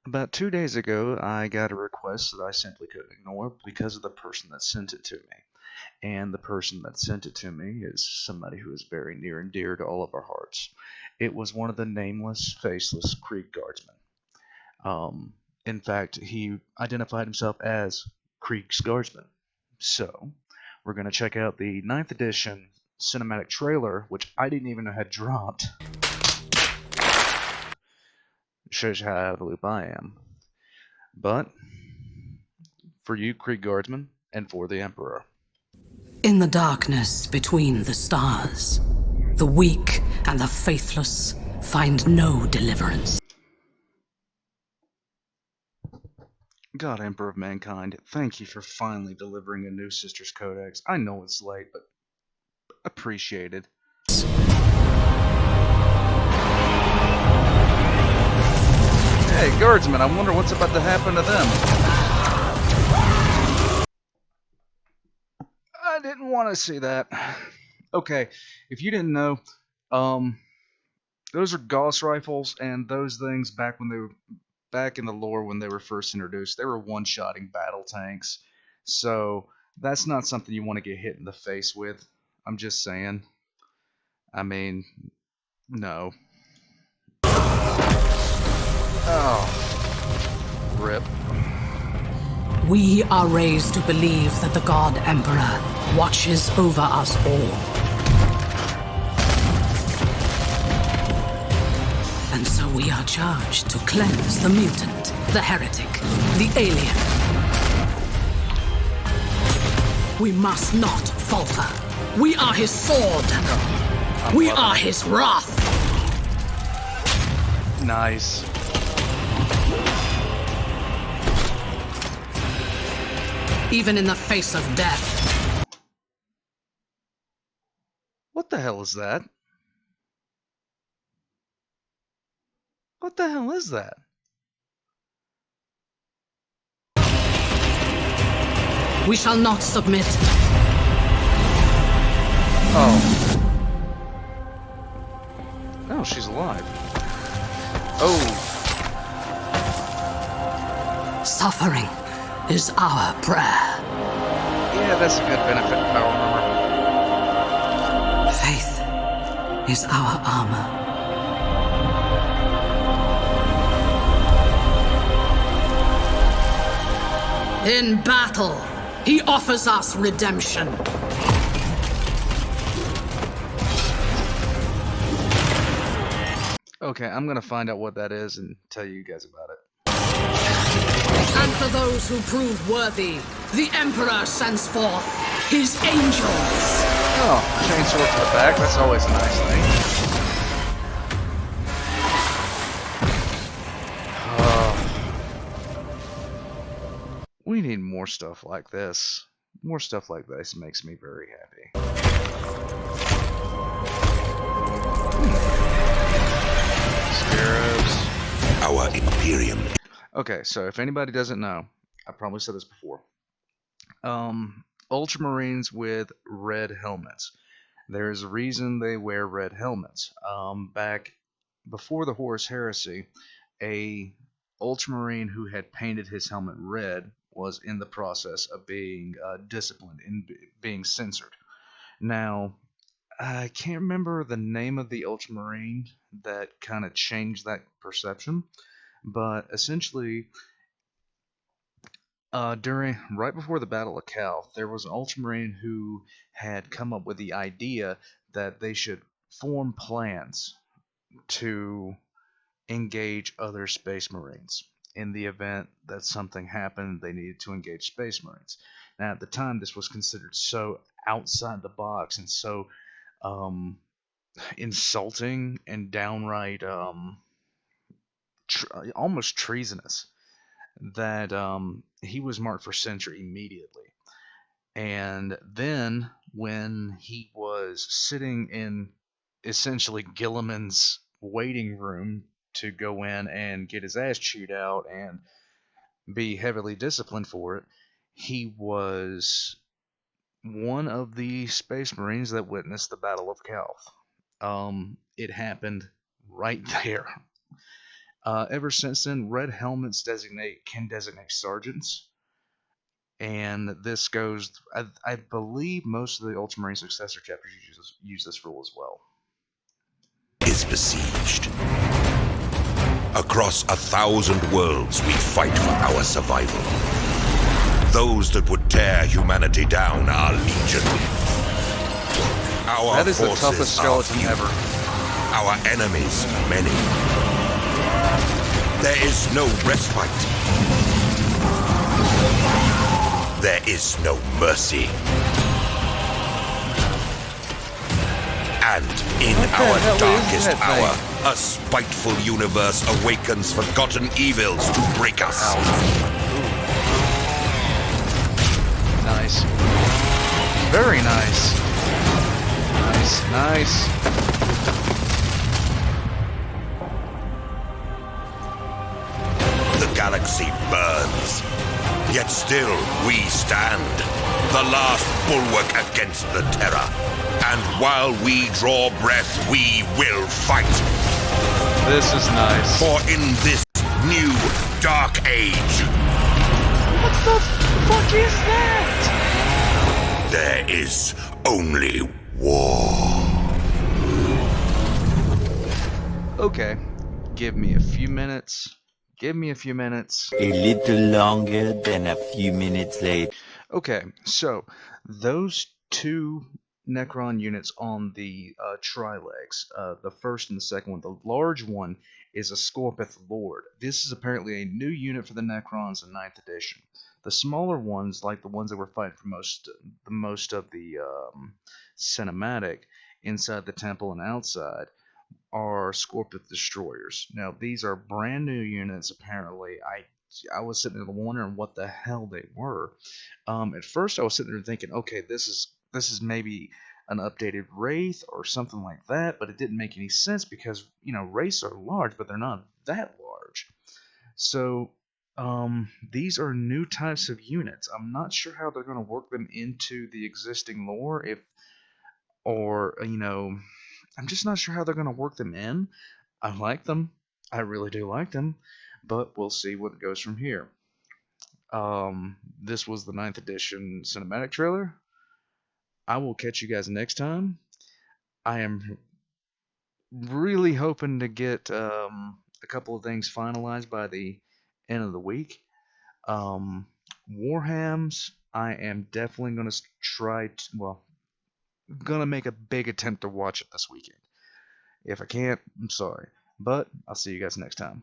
About 2 days ago, I got a request that I simply couldn't ignore because of the person that sent it to me. And the person that sent it to me is somebody who is very near and dear to all of our hearts. It was one of the nameless, faceless Creek Guardsmen. Um, in fact, he identified himself as Creek's Guardsman. So, we're going to check out the ninth edition cinematic trailer, which I didn't even know had dropped. Shows you how out of the loop I am. But, for you, Creek Guardsmen, and for the Emperor. In the darkness between the stars, the weak and the faithless find no deliverance. God, Emperor of Mankind, thank you for finally delivering a new Sisters Codex. I know it's late, but appreciated. Hey, Guardsmen, I wonder what's about to happen to them. I didn't want to see that. Okay, if you didn't know, those are Gauss rifles, and those things back in the lore when they were first introduced, they were one-shotting battle tanks. So that's not something you want to get hit in the face with. I'm just saying. I mean, no. Oh, rip. We are raised to believe that the God Emperor watches over us all. And so we are charged to cleanse the mutant, the heretic, the alien. We must not falter. We are his sword. We are his wrath. Nice. Even in the face of death. What the hell is that? What the hell is that? We shall not submit. Oh. Oh, she's alive. Oh. Suffering is our prayer. Yeah, that's a good benefit power armor. Faith is our armor. In battle, he offers us redemption. Okay, I'm gonna find out what that is and tell you guys about it. And for those who prove worthy, the Emperor sends forth his angels. Oh, chainsaw to the back, that's always a nice thing. We need more stuff like this. More stuff like this makes me very happy. Scarabs. Our Imperium. Okay, so if anybody doesn't know, I probably said this before. Ultramarines with red helmets. There's a reason they wear red helmets. Back before the Horus Heresy, a Ultramarine who had painted his helmet red was in the process of being disciplined and being censored. Now, I can't remember the name of the Ultramarine that kind of changed that perception, but essentially, right before the Battle of Calth, there was an Ultramarine who had come up with the idea that they should form plans to engage other Space Marines. In the event that something happened, they needed to engage Space Marines. Now, at the time, this was considered so outside the box and so um, insulting and downright almost treasonous that he was marked for censure immediately. And then, when he was sitting in essentially Gilliman's waiting room to go in and get his ass chewed out and be heavily disciplined for it, he was one of the Space Marines that witnessed the Battle of Calth. It happened right there. Ever since then, red helmets can designate sergeants, and this goes. I believe most of the Ultramarine successor chapters use this rule as well. Is besieged. Across 1,000 worlds, we fight for our survival. Those that would tear humanity down are legion. Our That is the forces toughest skeleton are few. ever. Our enemies many. There is no respite. There is no mercy. And in our hell is darkest that hour, a spiteful universe awakens forgotten evils to break us. Nice. Very nice. Nice. The galaxy burns, yet still we stand, the last bulwark against the terror. And while we draw breath, we will fight. This is nice. For in this new dark age, What the fuck is that? there is only war. Okay, give me a few minutes. Give me a few minutes. A little longer than a few minutes later. Okay, so those two Necron units on the Trilegs, the first and the second one, the large one is a Scorpith Lord. This is apparently a new unit for the Necrons in 9th edition. The smaller ones, like the ones that were fighting for most of the cinematic, inside the temple and outside, are Scorpith Destroyers. Now, these are brand new units, apparently. I was sitting there wondering what the hell they were. At first, I was sitting there thinking, okay, this is maybe an updated Wraith or something like that, but it didn't make any sense because, Wraiths are large, but they're not that large. So, these are new types of units. I'm not sure how they're going to work them into the existing lore, I'm just not sure how they're going to work them in. I like them. I really do like them, but we'll see what goes from here. This was the 9th edition cinematic trailer. I will catch you guys next time. I am really hoping to get a couple of things finalized by the end of the week. Warhams, I am definitely going to gonna make a big attempt to watch it this weekend. If I can't, I'm sorry. But I'll see you guys next time.